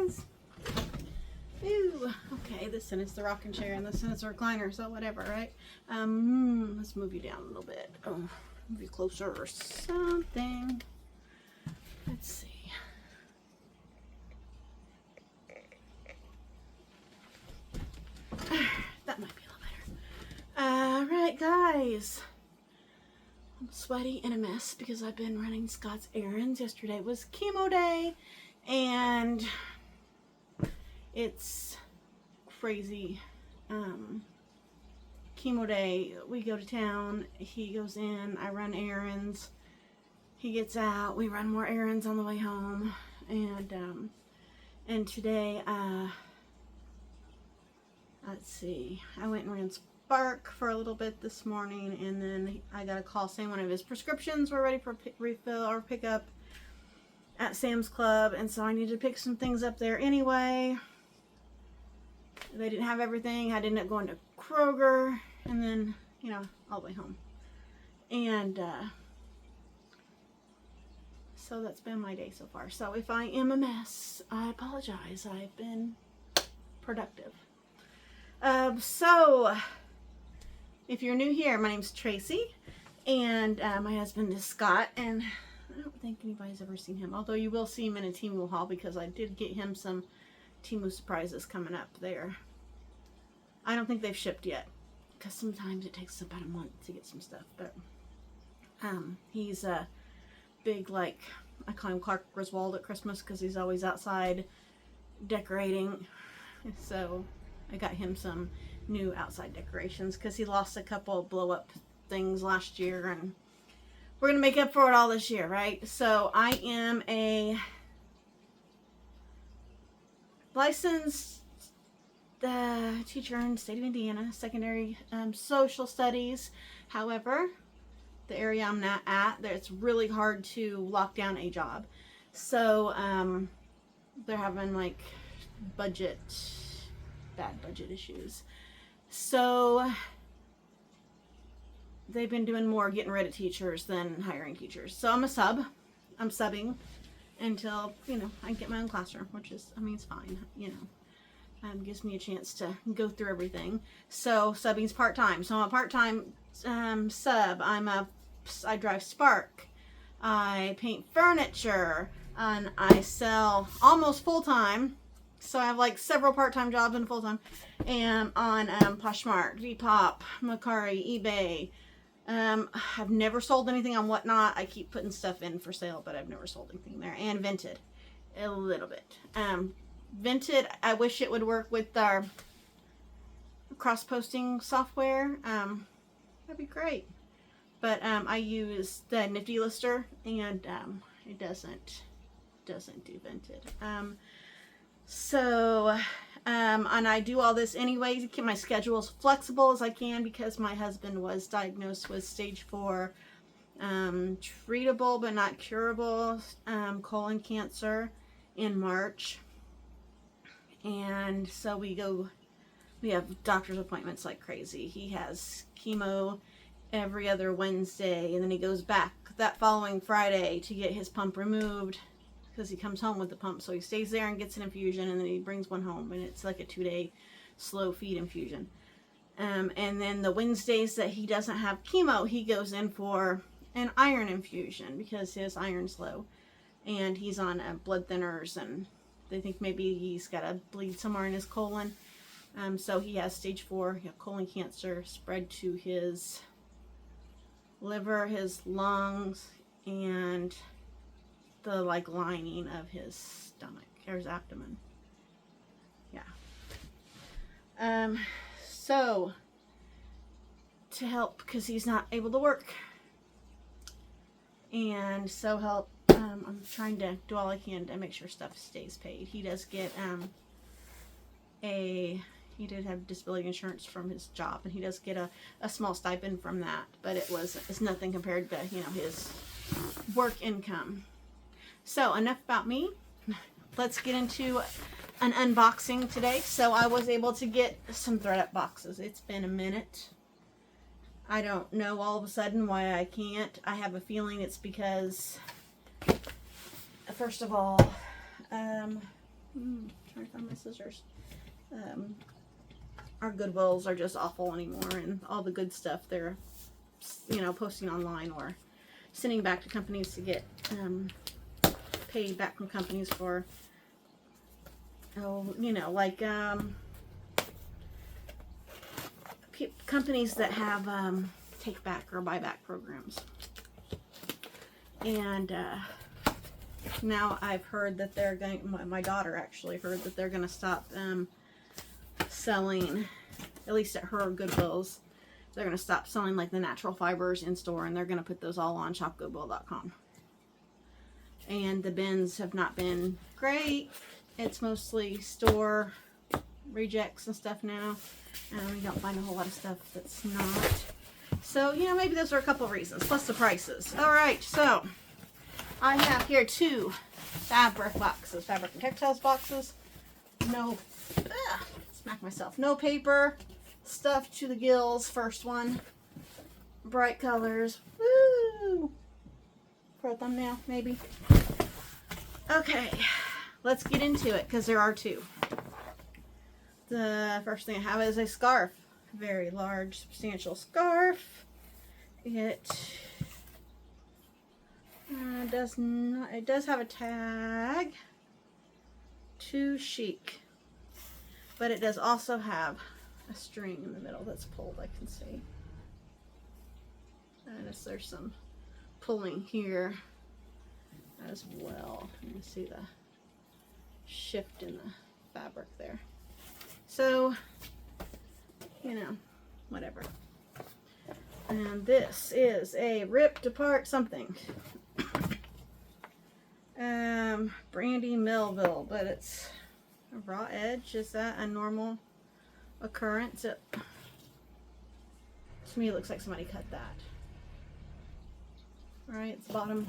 guys. Ooh, okay, this one is the rocking chair and this one is the recliner, so whatever, right? Let's move you down a little bit. Oh, move you closer or something. Let's see. That might be a little better. Alright, guys. I'm sweaty and a mess because I've been running Scott's errands. Yesterday was chemo day, and it's crazy. Chemo day, we go to town, he goes in, I run errands, he gets out, we run more errands on the way home, and today, let's see, I went and ran Spark for a little bit this morning, and then I got a call saying one of his prescriptions were ready for refill or pickup at Sam's Club, and so I needed to pick some things up there anyway. They didn't have everything. I ended up going to Kroger, and then, you know, all the way home. And so that's been my day so far. So if I am a mess, I apologize. I've been productive. So if you're new here, my name's Tracy, and my husband is Scott, and I don't think anybody's ever seen him, although you will see him in a Temu haul because I did get him some Temu surprises coming up there. I don't think they've shipped yet because sometimes it takes about a month to get some stuff, but he's a big, like, I call him Clark Griswold at Christmas because he's always outside decorating. So I got him some new outside decorations because he lost a couple of blow up things last year, and we're gonna make up for it all this year, right? So I am a licensed teacher in the state of Indiana, secondary social studies. However, the area I'm not at, it's really hard to lock down a job. So they're having like bad budget issues. So they've been doing more getting rid of teachers than hiring teachers. So I'm a sub. I'm subbing until, you know, I can get my own classroom, which is, I mean, it's fine, you know. Gives me a chance to go through everything. So subbing's part-time. So I'm a part-time sub. I drive Spark. I paint furniture. And I sell almost full-time. So I have like several part-time jobs and full-time. And on Poshmark, Depop, Mercari, eBay. I've never sold anything on Whatnot. I keep putting stuff in for sale, but I've never sold anything there. And Vinted a little bit. Vinted, I wish it would work with our cross-posting software. That'd be great. But I use the Nifty Lister, and it doesn't do Vinted. And I do all this anyway to keep my schedule as flexible as I can because my husband was diagnosed with stage 4 treatable but not curable colon cancer in March. And so we have doctor's appointments like crazy. He has chemo every other Wednesday, and then he goes back that following Friday to get his pump removed because he comes home with the pump. So he stays there and gets an infusion, and then he brings one home, and it's like a 2-day slow feed infusion. And then the Wednesdays that he doesn't have chemo, he goes in for an iron infusion because his iron's low, and he's on blood thinners, and they think maybe he's got a bleed somewhere in his colon. So he has stage 4 colon cancer spread to his liver, his lungs, and the like lining of his stomach or his abdomen. Yeah. So to help, because he's not able to work, and so help. I'm trying to do all I can to make sure stuff stays paid. He does get he did have disability insurance from his job, and he does get a small stipend from that, but it's nothing compared to, you know, his work income. So enough about me. Let's get into an unboxing today. So I was able to get some thread-up boxes. It's been a minute. I don't know all of a sudden why I can't. I have a feeling it's because, first of all, Trying to find my scissors. Our Goodwills are just awful anymore, and all the good stuff they're, you know, posting online or sending back to companies to get paid back from companies for, oh, you know, like companies that have take back or buyback programs. And now I've heard that they're going, my daughter actually heard that they're going to stop selling, at least at her Goodwills, they're going to stop selling like the natural fibers in store, and they're going to put those all on shopgoodwill.com. And the bins have not been great. It's mostly store rejects and stuff now. And we don't find a whole lot of stuff that's not. So, you know, maybe those are a couple of reasons, plus the prices. Alright, so I have here 2 fabric boxes, Fabric and Textiles boxes. No, smack myself. No paper, stuffed to the gills. First one, bright colors. Woo! For a thumbnail, maybe. Okay, let's get into it because there are 2. The first thing I have is a scarf, very large, substantial scarf. It does not. It does have a tag. Too chic. But it does also have a string in the middle that's pulled, I can see. And there's some pulling here as well. You can see the shift in the fabric there. So, you know, whatever. And this is a ripped apart something. Brandy Melville, but it's a raw edge. Is that a normal occurrence? To me, it looks like somebody cut that. Right, its bottom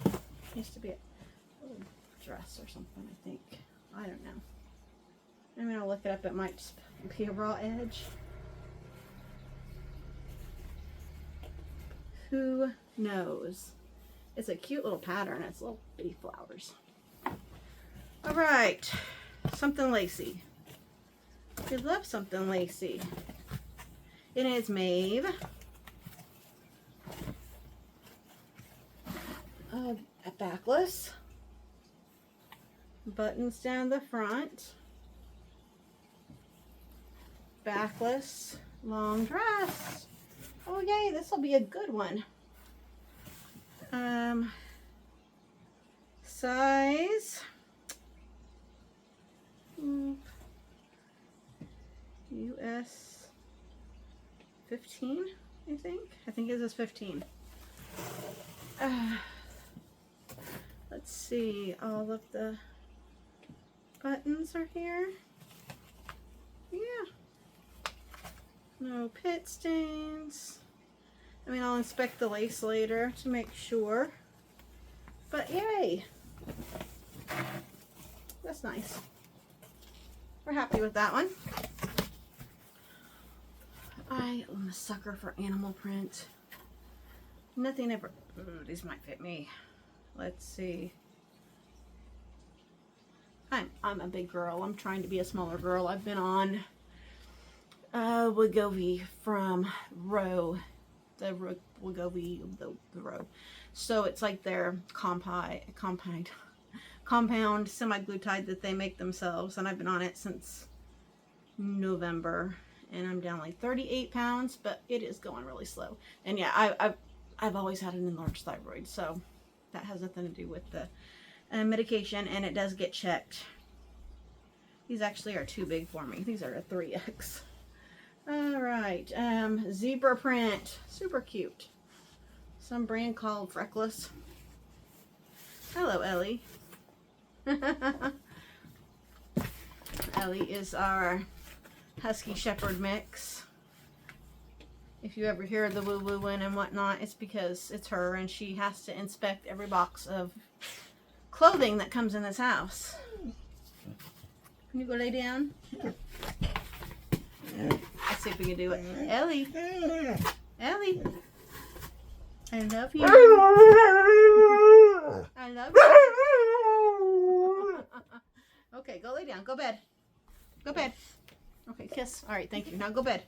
used to be a little dress or something, I think. I don't know. I'm gonna look it up. It might just be a raw edge. Who knows? It's a cute little pattern. It's little bitty flowers. All right, something lacy. We love something lacy. It is Maeve. A backless. Buttons down the front. Backless long dress. Oh yay, this will be a good one. Size US 15, I think. I think it is 15. Let's see, all of the buttons are here. Yeah. No pit stains. I mean, I'll inspect the lace later to make sure. But yay! That's nice. We're happy with that one. I am a sucker for animal print. Nothing ever... Ooh, these might fit me. Let's see. I'm a big girl. I'm trying to be a smaller girl. I've been on Wegovy from Row. The Wegovy, the Row. So it's like their compound semi-glutide that they make themselves, and I've been on it since November, and I'm down like 38 pounds, but it is going really slow. And yeah, I've always had an enlarged thyroid, so that has nothing to do with the medication, and it does get checked. These actually are too big for me. These are a 3X. All right, zebra print, super cute. Some brand called Freckless. Hello, Ellie. Ellie is our Husky Shepherd mix. If you ever hear the woo-woo-win and whatnot, it's because it's her and she has to inspect every box of clothing that comes in this house. Can you go lay down? Let's see if we can do it. Ellie. Ellie. I love you. I love you. Okay, go lay lay down. Go bed. Go bed. Okay, kiss. All right, thank you. Now go bed.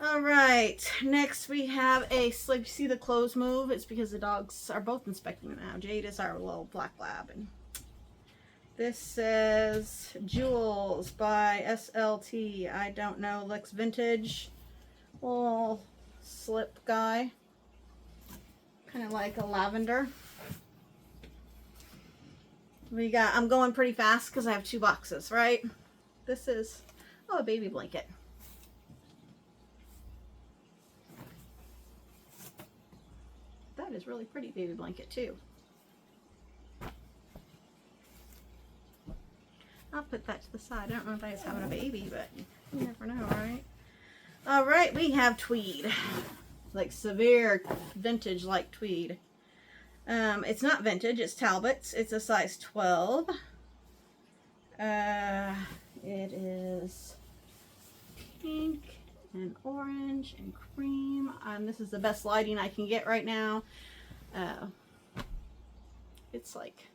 All right, next we have a sleep. See the clothes move? It's because the dogs are both inspecting them now. Jade is our little black lab. And this says Jewels by SLT. I don't know. Looks vintage. Little slip guy. Kind of like a lavender. We got, I'm going pretty fast because I have 2 boxes, right? This is, oh, a baby blanket. That is really pretty baby blanket too. I'll put that to the side. I don't know if I was having a baby, but you never know, right? All right, we have tweed. Like severe vintage like tweed. It's not vintage, it's Talbot's. It's a size 12. It is pink and orange and cream. This is the best lighting I can get right now. It's like,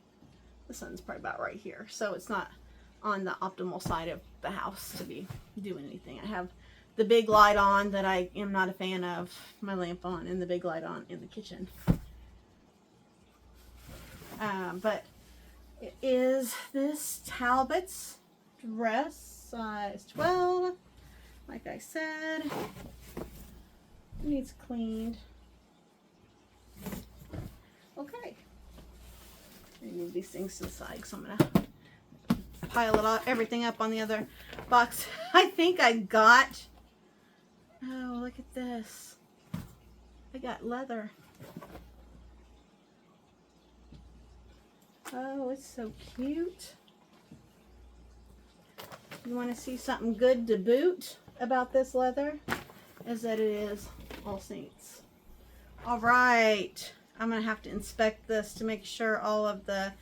the sun's probably about right here, so it's not on the optimal side of the house to be doing anything. I have the big light on that I am not a fan of, my lamp on, and the big light on in the kitchen. But it is this Talbot's dress, size 12. Like I said, it needs cleaned. Okay. I move these things to the side because I'm going to pile it all, everything up on the other box. I think I got, oh, look at this. I got leather. Oh, it's so cute. You want to see something good to boot about this leather? Is that it is All Saints. All right. I'm going to have to inspect this to make sure all of the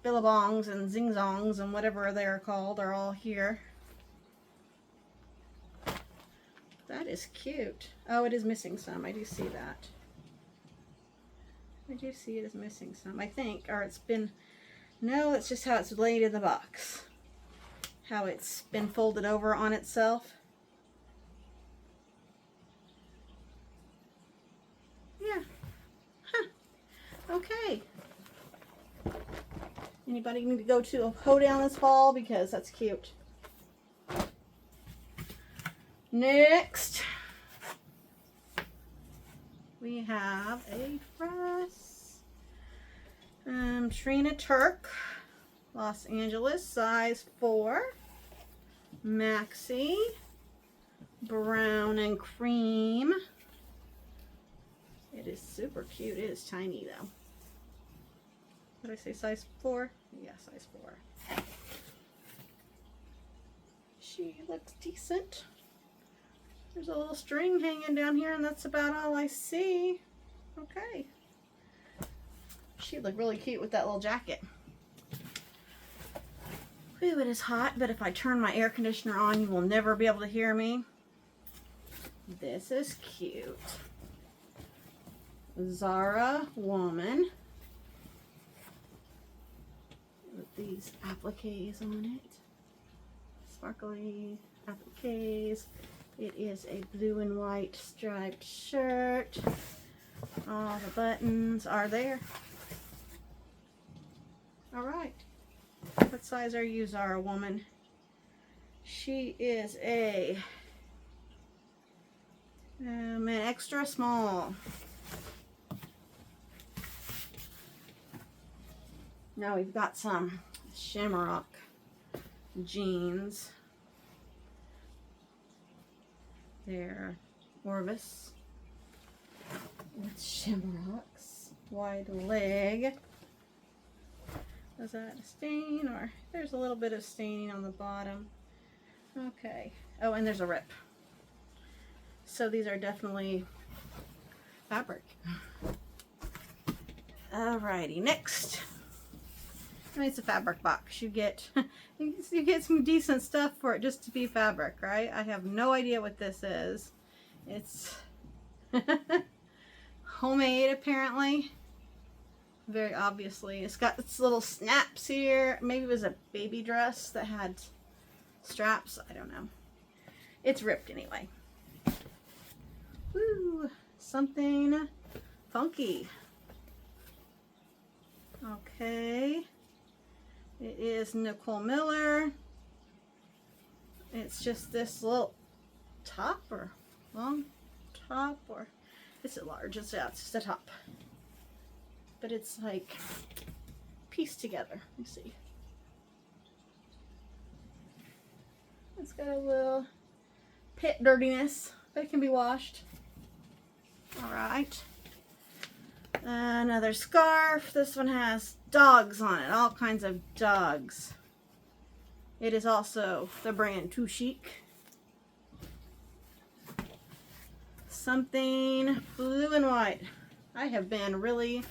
billabongs and zing-zongs and whatever they're called are all here. That is cute. Oh, it is missing some. I do see that. I do see it is missing some, I think. Or it's been... No, it's just how it's laid in the box. How it's been folded over on itself. Yeah. Huh. Okay. Anybody need to go to a hoedown this fall? Because that's cute. Next, we have a dress. Trina Turk, Los Angeles, size 4. Maxi, brown and cream. It is super cute. It is tiny though. Did I say size 4? Yeah, size 4. She looks decent. There's a little string hanging down here, and that's about all I see. Okay. She'd look really cute with that little jacket. Whew, it is hot, but if I turn my air conditioner on, you will never be able to hear me. This is cute. Zara woman. With these appliques on it. Sparkly appliques. It is a blue and white striped shirt. All the buttons are there. All right. What size are you, Zara woman? She is an extra small. Now we've got some shamrock jeans. They're Orvis with shamrocks, wide leg. Is that a stain, or there's a little bit of staining on the bottom? Okay. Oh, and there's a rip. So these are definitely fabric. Alrighty, next. I mean, it's a fabric box. You get you get some decent stuff for it just to be fabric, right? I have no idea what this is. It's homemade, apparently. very obviously. It's got its little snaps here. Maybe it was a baby dress that had straps. I don't know. It's ripped anyway. Woo! Something funky. Okay. It is Nicole Miller. It's just this little top or long top, or is it large? It's just a top. But it's like pieced together. Let me see. It's got a little pit dirtiness, but it can be washed. Alright. Another scarf. This one has dogs on it. All kinds of dogs. It is also the brand Too Chic. Something blue and white. I have been really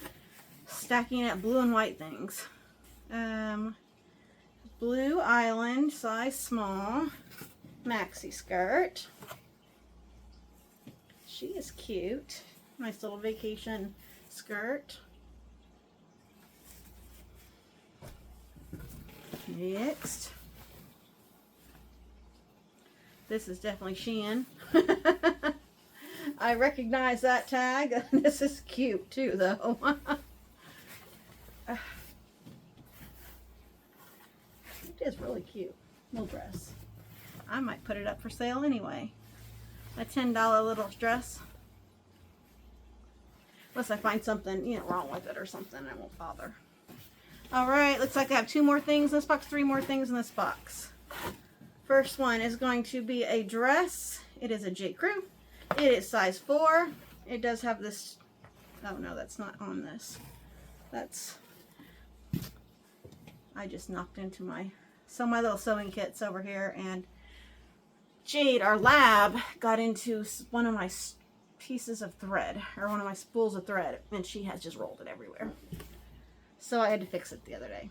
stacking up blue and white things. Blue Island, size small, maxi skirt. She is cute. Nice little vacation skirt. Next. This is definitely Shein. I recognize that tag. This is cute too, though. It is really cute. Little dress. I might put it up for sale anyway. A $10 little dress. Unless I find something, you know, wrong with it or something, I won't bother. Alright, looks like I have 2 more things in this box, 3 more things in this box. First one is going to be a dress. It is a J. Crew. It is size 4. It does have this, oh no, that's not on this. That's, I just knocked into my little sewing kit's over here, and Jade, our lab, got into one of my pieces of thread, or one of my spools of thread, and she has just rolled it everywhere. So I had to fix it the other day.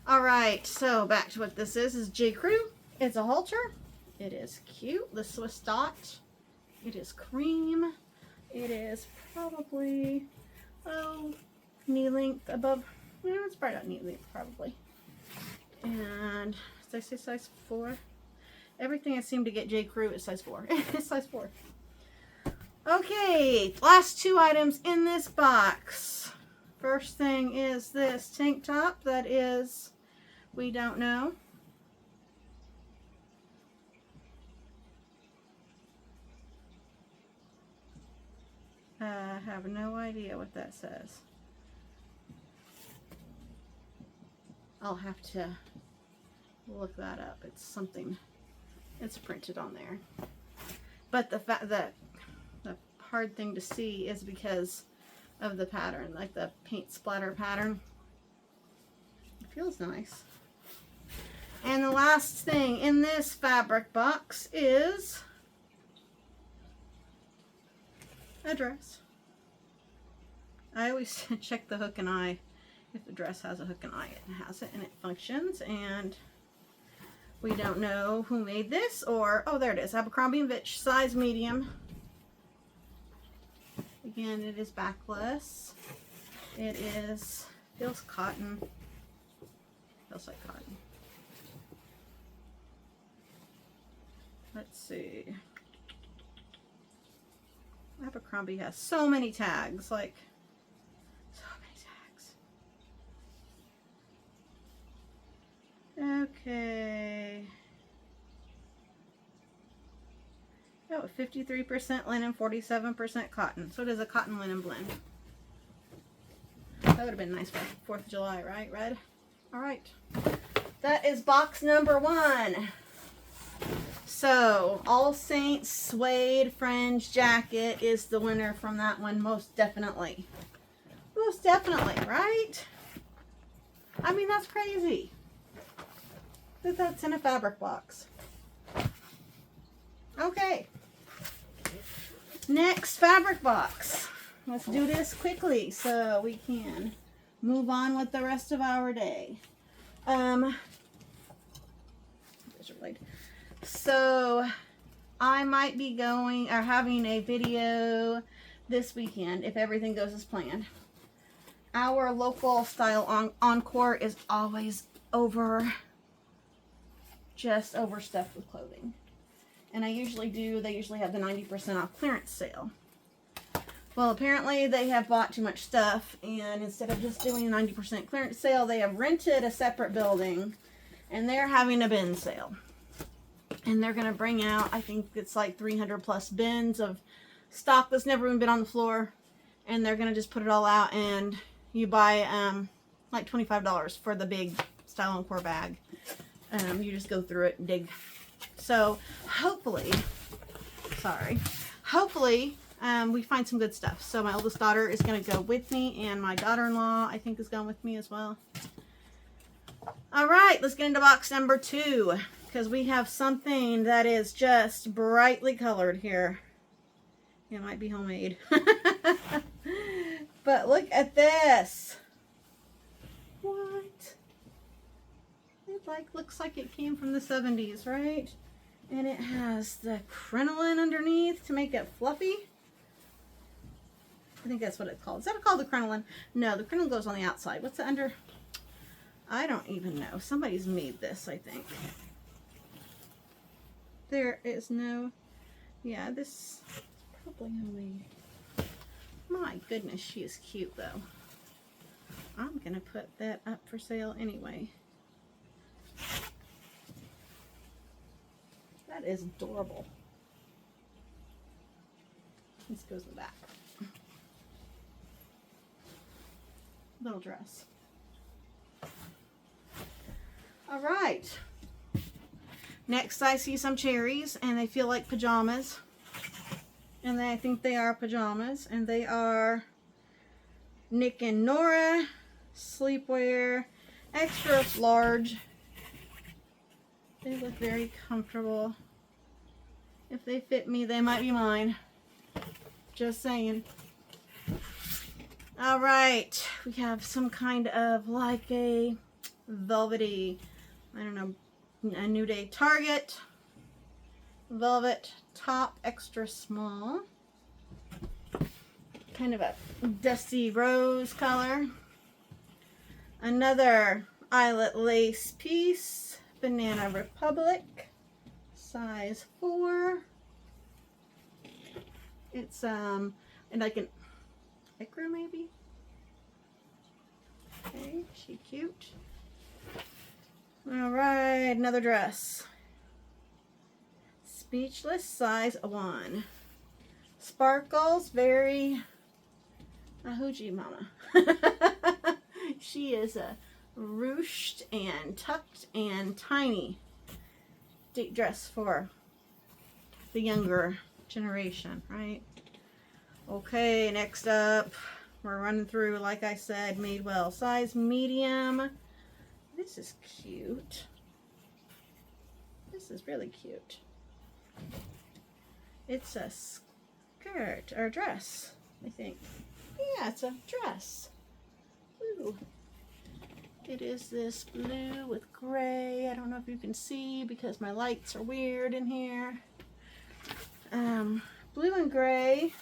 Alright, so back to what this is J. Crew. It's a halter. It is cute. The Swiss dot. It is cream. It is probably, knee length above. It's probably not knee length, probably. And did I say size 4? Everything I seem to get J. Crew is size 4. It's size 4. Okay, last 2 items in this box. First thing is this tank top that is, we don't know. I have no idea what that says. I'll have to look that up. It's something, it's printed on there. But the fact that the hard thing to see is because of the pattern, like the paint splatter pattern. It feels nice. And the last thing in this fabric box is a dress. I always check the hook and eye. If the dress has a hook and eye, it has it and it functions. And we don't know who made this, or, oh, there it is, Abercrombie & Fitch, size medium. Again, it is backless. It is, feels cotton. Feels like cotton. Let's see. Abercrombie has so many tags, like, so many tags. Okay. Oh, 53% linen, 47% cotton. So it is a cotton linen blend. That would have been nice for 4th of July, right? Red? Alright. That is box number 1. So, All Saints Suede Fringe Jacket is the winner from that one, most definitely. Most definitely, right? I mean, that's crazy that that's in a fabric box. Okay. Next fabric box. Let's do this quickly so we can move on with the rest of our day. So I might be going or having a video this weekend if everything goes as planned. Our local style encore is always just overstuffed with clothing. And they usually have the 90% off clearance sale. Well, apparently they have bought too much stuff, and instead of just doing a 90% clearance sale, they have rented a separate building, and they're having a bin sale. And they're going to bring out, I think it's like 300 plus bins of stock that's never even been on the floor, and they're going to just put it all out, and you buy like $25 for the big Style Encore bag. You just go through it and dig. So hopefully we find some good stuff. So my oldest daughter is going to go with me, and my daughter-in-law I think is going with me as well. All right, let's get into box number 2, because we have something that is just brightly colored here. It might be homemade. But look at this. What? It looks like it came from the 70s, right? And it has the crinoline underneath to make it fluffy. I think that's what it's called. Is that called the crinoline? No, the crinoline goes on the outside. What's the under? I don't even know. Somebody's made this, I think. There is no... Yeah, this is probably homemade. My goodness, she is cute, though. I'm going to put that up for sale anyway. That is adorable. This goes in the back. Little dress. All right. Next, I see some cherries, and they feel like pajamas. And I think they are pajamas, and they are Nick and Nora sleepwear, extra large. They look very comfortable. If they fit me, they might be mine. Just saying. All right, we have some kind of like a velvety, I don't know, a New Day Target velvet top, extra small, kind of a dusty rose color. Another eyelet lace piece, Banana Republic, size 4. It's and like an Ichra maybe. Okay, she cute. All right, another dress. Speechless, size 1. Sparkles, very a hoochie mama. She is a ruched and tucked and tiny dress for the younger generation, right? Okay, next up, we're running through, like I said, Madewell, size medium. This is cute. This is really cute. It's a skirt or dress, I think. Yeah, it's a dress. Ooh. It is this blue with gray. I don't know if you can see because my lights are weird in here. Blue and gray.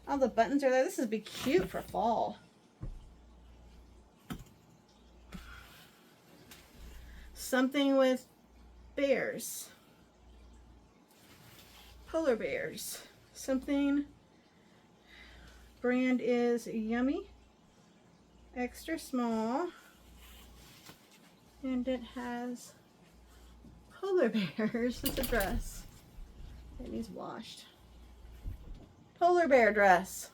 All the buttons are there. This would be cute for fall. Something with bears. Polar bears. Something. Brand is Yummy. Extra small. And it has polar bears. It's a dress. It needs washed. Polar bear dress.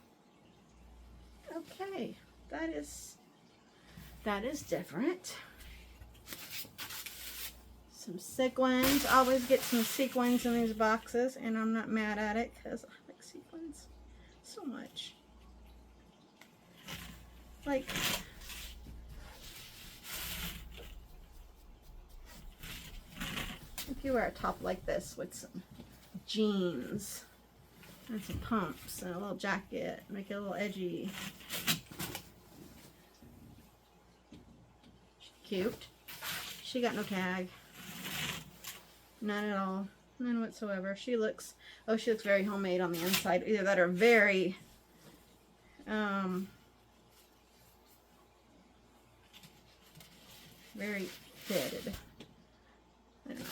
Okay, that is different. Some sequins. Always get some sequins in these boxes, and I'm not mad at it because I like sequins so much. Like, if you wear a top like this with some jeans and some pumps and a little jacket, make it a little edgy. Cute. She got no tag. None at all. None whatsoever. She looks very homemade on the inside. Either that or very very fitted. I don't know.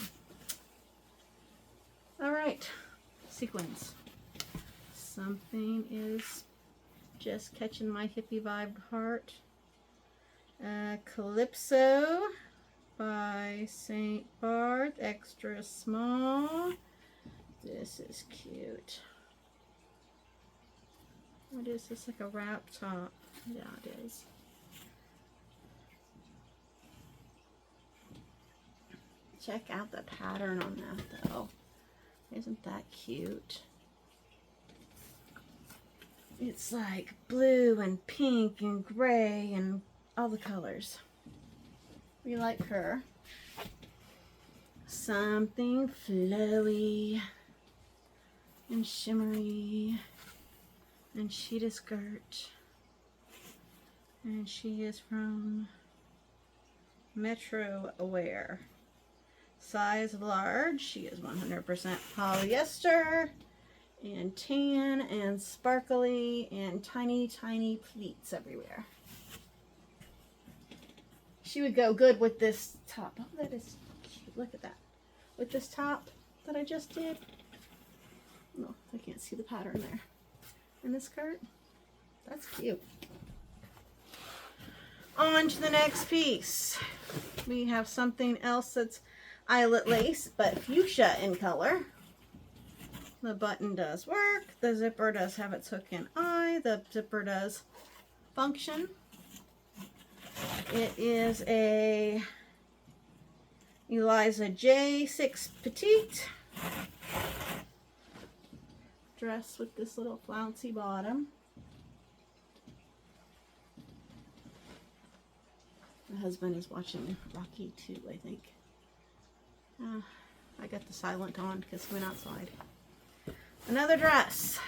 All right, sequins. Something is just catching my hippie vibe heart. Calypso by St. Barth, extra small. This is cute. What is this, like a wrap top? Yeah, it is. Check out the pattern on that though. Isn't that cute? It's like blue and pink and gray and all the colors. We like her. Something flowy and shimmery and cheetah skirt. And she is from Metro Wear. Size large. She is 100% polyester and tan and sparkly and tiny, tiny pleats everywhere. She would go good with this top. Oh, that is cute. Look at that. With this top that I just did. No, I can't see the pattern there. And this skirt. That's cute. On to the next piece. We have something else that's eyelet lace, but fuchsia in color. The button does work. The zipper does have its hook and eye. The zipper does function. It is a Eliza J 6 Petite dress with this little flouncy bottom. My husband is watching Rocky 2, I think. I got the silent on because we went outside. Another dress.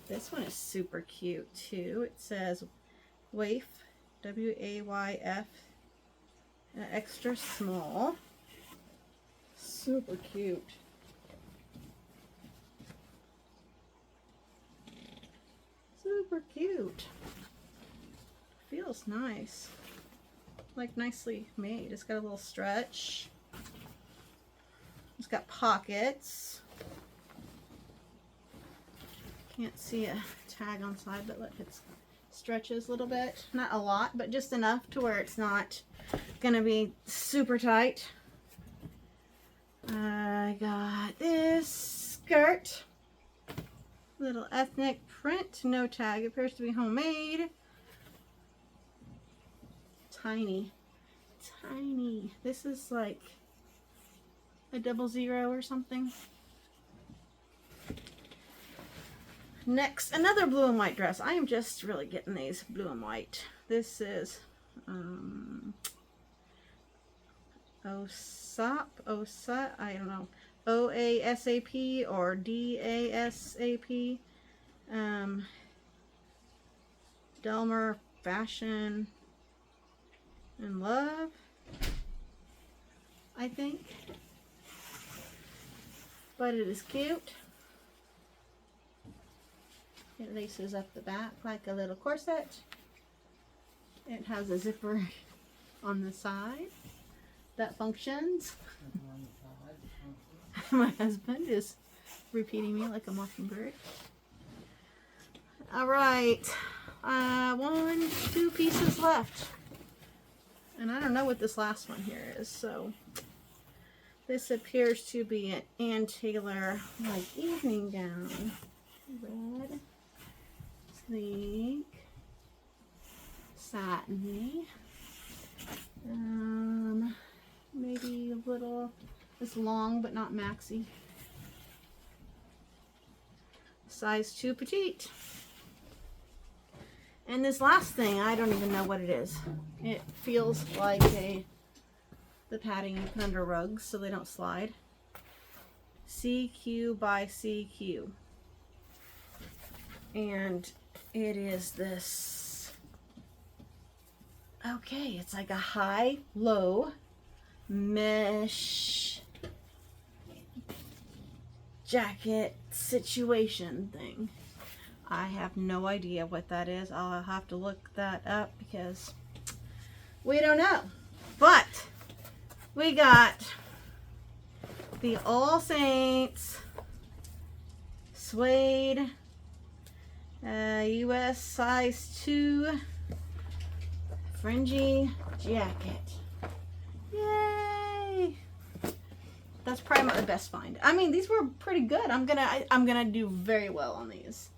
This one is super cute too. It says Waif, W-A-Y-F, extra small. Super cute. Super cute. Feels nice. Like nicely made. It's got a little stretch. It's got pockets. Can't see a tag on side, but look, it stretches a little bit. Not a lot, but just enough to where it's not gonna be super tight. I got this skirt. Little ethnic print, no tag. It appears to be homemade. Tiny. Tiny. This is like a 00 or something. Next, another blue and white dress. I am just really getting these blue and white. This is OSAP, I don't know, OASAP or DASAP. Delmer Fashion and Love, I think. But it is cute. It laces up the back like a little corset. It has a zipper on the side that functions. My husband is repeating me like a mockingbird. All right, 2 pieces left. And I don't know what this last one here is, so this appears to be an Ann Taylor like evening gown. Red sleek, satiny, maybe a little, it's long but not maxi. Size 2 petite. And this last thing, I don't even know what it is. It feels like the padding you put under rugs so they don't slide. CQ by CQ. And it is this, okay, it's like a high-low mesh jacket situation thing. I have no idea what that is. I'll have to look that up because we don't know. But we got the All Saints Suede US size 2 fringy jacket. Yay! That's probably the best find. I mean, these were pretty good. I'm gonna do very well on these.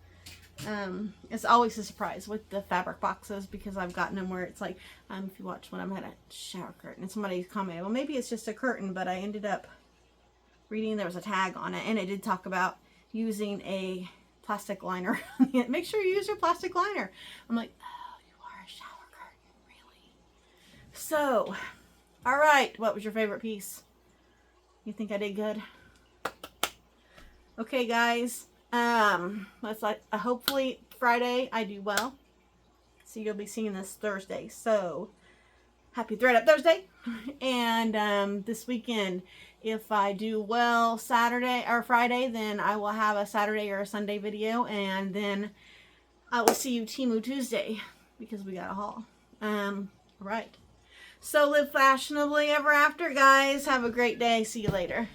It's always a surprise with the fabric boxes because I've gotten them where it's like, if you watch when I'm at a shower curtain and somebody commented, well, maybe it's just a curtain, but I ended up reading there was a tag on it and it did talk about using a plastic liner. Make sure you use your plastic liner. I'm like, oh, you are a shower curtain, really? So, all right, what was your favorite piece? You think I did good? Okay, guys. Let's hopefully Friday I do well. So you'll be seeing this Thursday. So happy Thread Up Thursday. And this weekend, if I do well Saturday or Friday, then I will have a Saturday or a Sunday video, and then I will see you Temu Tuesday because we got a haul. Right. So live fashionably ever after, guys. Have a great day. See you later.